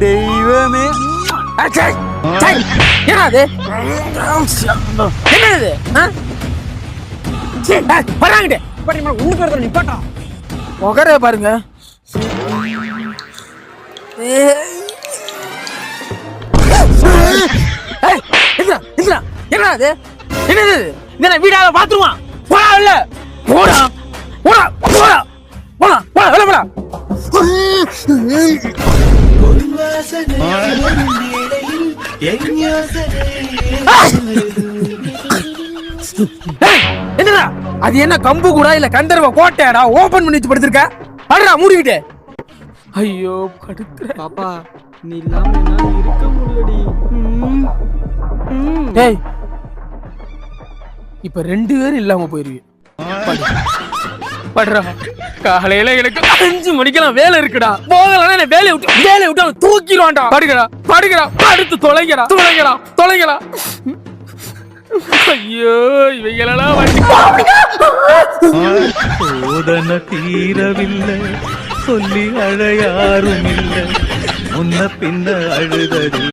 தெய்வமே. என்னது என்னது வராங்கிட்டே ஒண்ணு பேர் நிப்பாட்டா முகரே பாருங்க. என்னது என்னது என்ன வீடால பாத்துருவான் போடா இல்ல போடா போடா போடா போடா போடா வெளில போடா. என்னடா அது என்ன கம்பு கூட இல்ல கந்தர்வ கோட்டையாடா ஓபன் பண்ணி வச்சு படுத்திருக்க அடடா மூடிக்கிட்டே. ஐயோ படுத்துற பாப்பா நீ இல்லாம என்னால இருக்க முடியலடி. டேய் இப்ப 2 பேரும் இல்லாம போயிருவீங்க. படுறா காலையில எனக்கு 5 மணிக்கெல்லாம் வேலை இருக்குடா. போகலன்னா வேலையை விட்டு அவன் தூக்கிடுவான்டா. படுகிறா படுகிறா படுத்து தொலைகிறா தொலைகிறா தொலைகிறா. ஐயோ இவைகளெல்லாம் சோதனை தீரவில்லை சொல்லி அழையாரும் இல்லை முன்ன பின்ன அழுதடி.